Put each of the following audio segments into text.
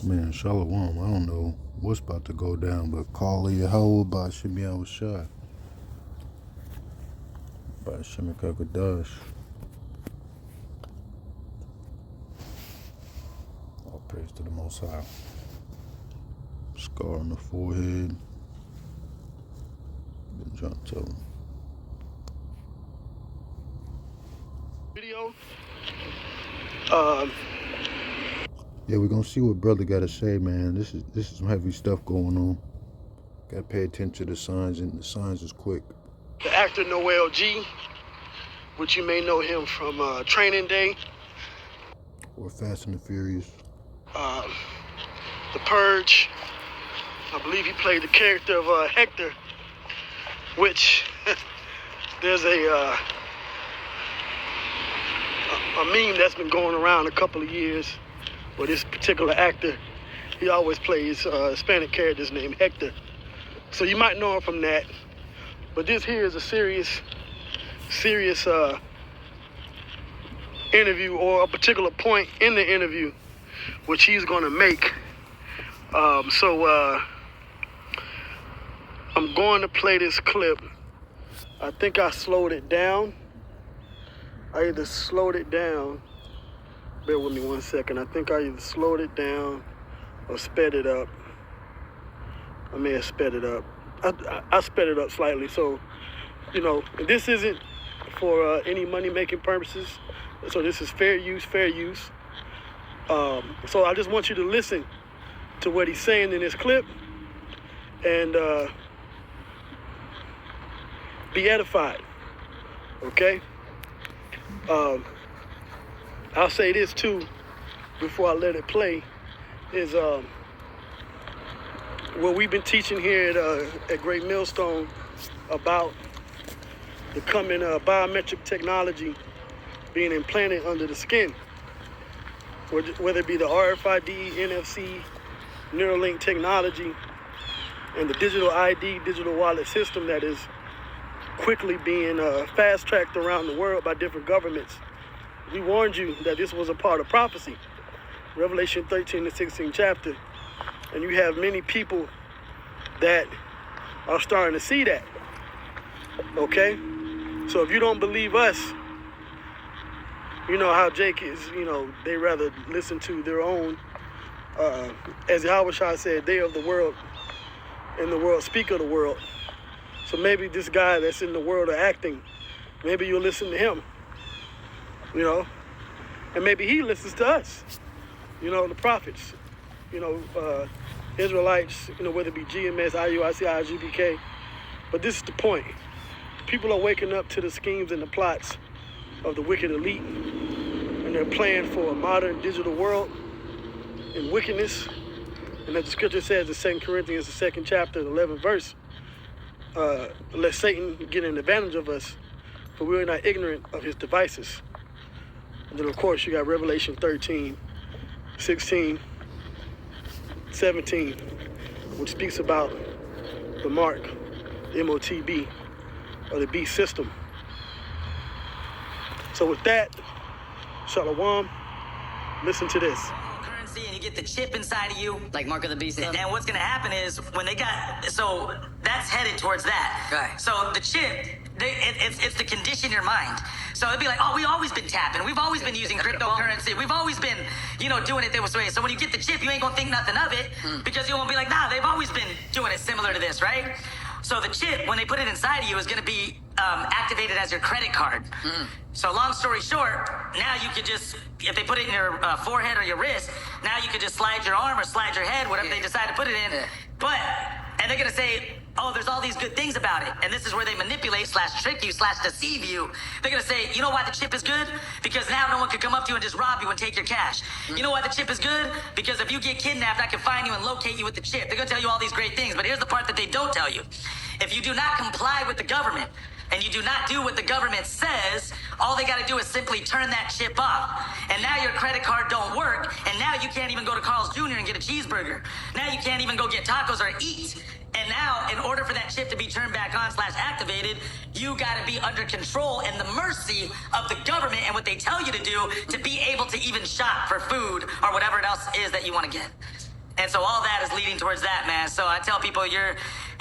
Man, Shalom, I don't know what's about to go down, but call Yahweh by Shemiah Shai, by Shemikakadash. All praise to the Most High. Scar on the forehead. Been trying to tell him. Video. Yeah, we're gonna see what brother gotta say, man. This is some heavy stuff going on. Gotta pay attention to the signs, and the signs is quick. The actor Noel G, which you may know him from Training Day, Or Fast and the Furious. The Purge. I believe he played the character of Hector, which there's a meme that's been going around a couple of years where this particular actor, he always plays Hispanic characters named Hector. So you might know him from that. But this here is a serious interview, or a particular point in the interview which he's going to make. I'm going to play this clip. I think I slowed it down. I either slowed it down. Bear with me 1 second. I think I either slowed it down or sped it up. I may have sped it up. I sped it up slightly. So, you know, this isn't for any money-making purposes. So this is fair use. So I just want you to listen to what he's saying in this clip and be edified, okay? I'll say this too before I let it play, is what we've been teaching here at Great Millstone about the coming biometric technology being implanted under the skin, whether it be the RFID, NFC, Neuralink technology, and the digital ID, digital wallet system that is quickly being fast-tracked around the world by different governments. We warned you that this was a part of prophecy, Revelation 13 to 16 chapter, and you have many people that are starting to see that, okay? So if you don't believe us, you know how Jake is, you know, they rather listen to their own, as Yahweh Shai said, they of the world, and the world speak of the world. So maybe this guy that's in the world of acting, maybe you'll listen to him, you know, and maybe he listens to us, you know, the prophets, you know, Israelites, you know, whether it be GMS, IUIC, IGBK. But this is the point. People are waking up to the schemes and the plots of the wicked elite, and they're playing for a modern digital world in wickedness. And as the scripture says in 2 Corinthians, the 2nd chapter, the 11th verse, let Satan get an advantage of us, for we are not ignorant of his devices. And then, of course, you got Revelation 13, 16, 17, which speaks about the mark, the MOTB, or the beast system. So with that, Shalom, listen to this. Currency, and you get the chip inside of you, like Mark of the Beast. And what's going to happen is when they got, so that's headed towards that. Right. So the chip, it's to condition your mind. So it'd be like, oh, we've always been tapping. We've always been using cryptocurrency. We've always been, you know, doing it this way. So when you get the chip, you ain't gonna think nothing of it because you won't be like, nah, they've always been doing it similar to this, right? So the chip, when they put it inside of you, is gonna be activated as your credit card. So long story short, now you could just, if they put it in your forehead or your wrist, now you could just slide your arm or slide your head, whatever they decide to put it in. But, and they're gonna say, oh, there's all these good things about it. And this is where they manipulate / trick you / deceive you. They're gonna say, you know why the chip is good? Because now no one could come up to you and just rob you and take your cash. You know why the chip is good? Because if you get kidnapped, I can find you and locate you with the chip. They're gonna tell you all these great things, but here's the part that they don't tell you. If you do not comply with the government, and you do not do what the government says, all they gotta do is simply turn that chip off. And now your credit card don't work, and now you can't even go to Carl's Jr. and get a cheeseburger. Now you can't even go get tacos or eat. And now, in order for that chip to be turned back on / activated, you gotta be under control and the mercy of the government and what they tell you to do to be able to even shop for food or whatever else is that you wanna get. And so all that is leading towards that, man. So I tell people you're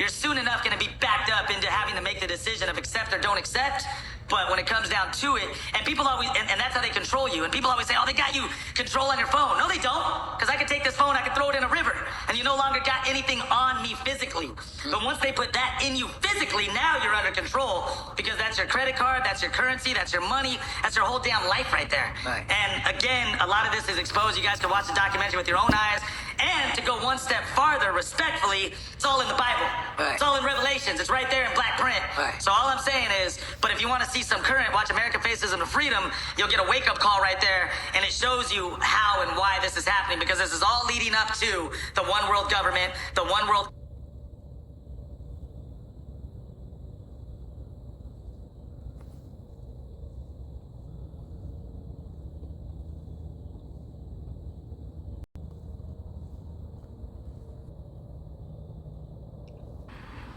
soon enough going to be backed up into having to make the decision of accept or don't accept. But when it comes down to it, and people always, and that's how they control you. And people always say, oh, they got you control on your phone. No, they don't. Because I can take this phone, I can throw it in a river, and you no longer got anything on me physically. But once they put that in you physically, now you're under control, because that's your credit card, that's your currency, that's your money, that's your whole damn life right there. Right. And again, a lot of this is exposed. You guys can watch the documentary with your own eyes. And to go one step farther, respectfully, it's all in the Bible. Right. It's all in Revelations. It's right there in black print. Right. So all I'm saying is, but if you want to see some current, watch American Faces of Freedom, you'll get a wake-up call right there, and it shows you how and why this is happening, because this is all leading up to the one world government, the one world...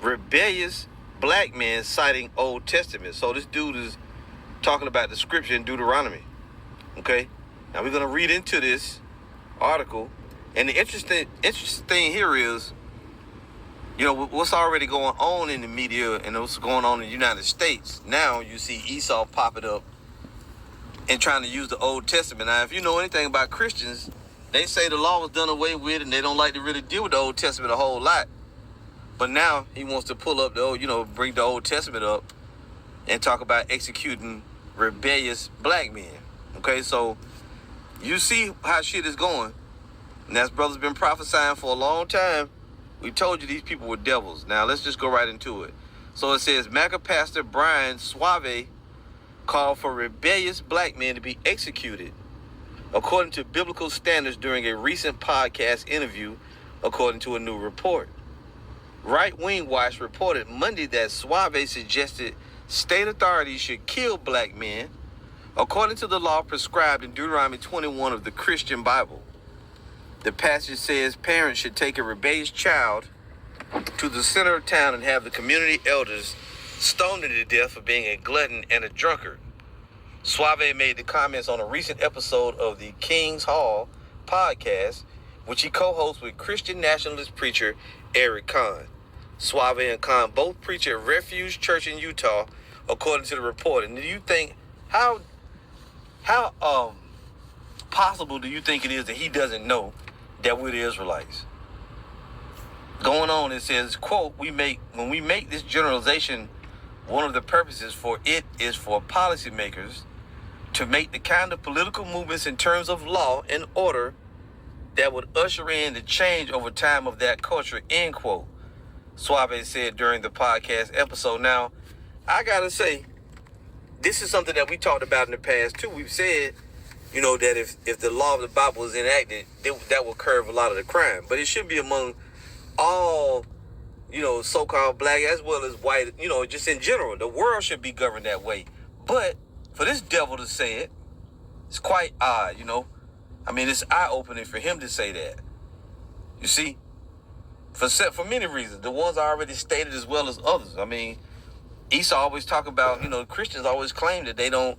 Rebellious black men citing Old Testament. So this dude is talking about the scripture in Deuteronomy. Okay, now we're gonna read into this article, and the interesting thing here is, you know, what's already going on in the media and what's going on in the United States. Now you see Esau popping up and trying to use the Old Testament. Now, if you know anything about Christians, they say the law was done away with, and they don't like to really deal with the Old Testament a whole lot. But now he wants to pull up the old, bring the Old Testament up and talk about executing rebellious black men. Okay, so you see how shit is going. And as brothers been prophesying for a long time, we told you these people were devils. Now let's just go right into it. So it says, MAGA pastor Brian Suave called for rebellious black men to be executed according to biblical standards during a recent podcast interview, according to a new report. Right Wing Watch reported Monday that Suave suggested state authorities should kill black men according to the law prescribed in Deuteronomy 21 of the Christian Bible. The passage says parents should take a rebellious child to the center of town and have the community elders stone him to death for being a glutton and a drunkard. Suave made the comments on a recent episode of the King's Hall podcast, which he co-hosts with Christian nationalist preacher Eric Kahn. Suave and Kahn both preach at Refuge Church in Utah, according to the report. And do you think, how possible do you think it is that he doesn't know that we're the Israelites? Going on, it says, quote, when we make this generalization, one of the purposes for it is for policymakers to make the kind of political movements in terms of law and order that would usher in the change over time of that culture, end quote. Suave said during the podcast episode. Now, I gotta say, this is something that we talked about in the past too. We've said, that if the law of the Bible is enacted, that will curb a lot of the crime. But it should be among all, so-called black as well as white, just in general. The world should be governed that way. But for this devil to say it, it's quite odd, I mean, it's eye-opening for him to say that. You see? For many reasons. The ones I already stated as well as others. I mean, Esau always talk about, Christians always claim that they don't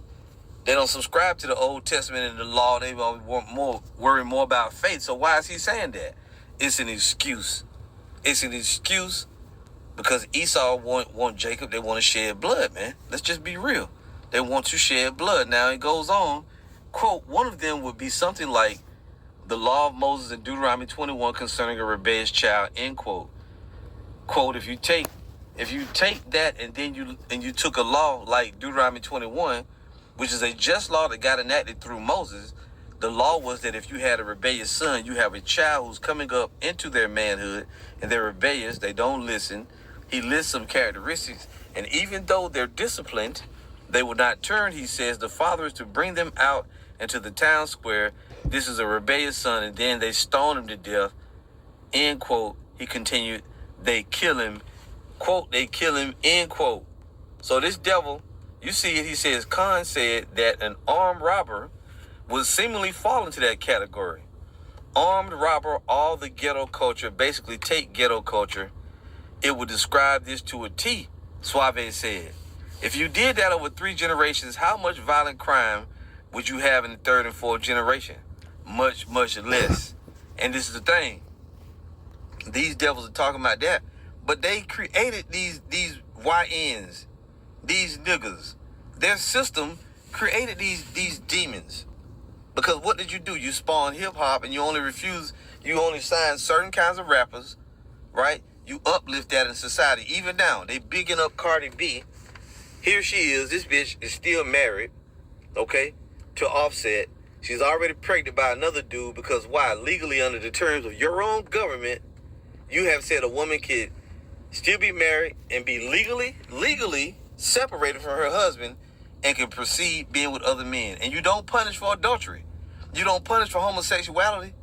subscribe to the Old Testament and the law. They worry more about faith. So why is he saying that? It's an excuse. It's an excuse because Esau want Jacob. They want to shed blood, man. Let's just be real. They want to shed blood. Now it goes on. Quote, one of them would be something like the law of Moses in Deuteronomy 21 concerning a rebellious child, end quote. Quote, if you take that and then you took a law like Deuteronomy 21, which is a just law that got enacted through Moses, the law was that if you had a rebellious son, you have a child who's coming up into their manhood and they're rebellious, they don't listen. He lists some characteristics, and even though they're disciplined, they will not turn, he says. The father is to bring them out into the town square. This is a rebellious son, and then they stone him to death, end quote. He continued, they kill him, quote, they kill him, end quote. So this devil, you see it, he says, Khan said that an armed robber would seemingly fall into that category. Armed robber, all the ghetto culture, basically take ghetto culture. It would describe this to a T, Suave said. If you did that over 3 generations, how much violent crime would you have in the 3rd and 4th generation? Much, much less. And this is the thing. These devils are talking about that. But they created these YNs, these niggas. Their system created these demons. Because what did you do? You spawn hip-hop and you only sign certain kinds of rappers, right? You uplift that in society. Even now, they bigging up Cardi B. Here she is. This bitch is still married, okay, to Offset. She's already pregnant by another dude because why? Legally, under the terms of your own government, you have said a woman could still be married and be legally separated from her husband and can proceed being with other men. And you don't punish for adultery. You don't punish for homosexuality.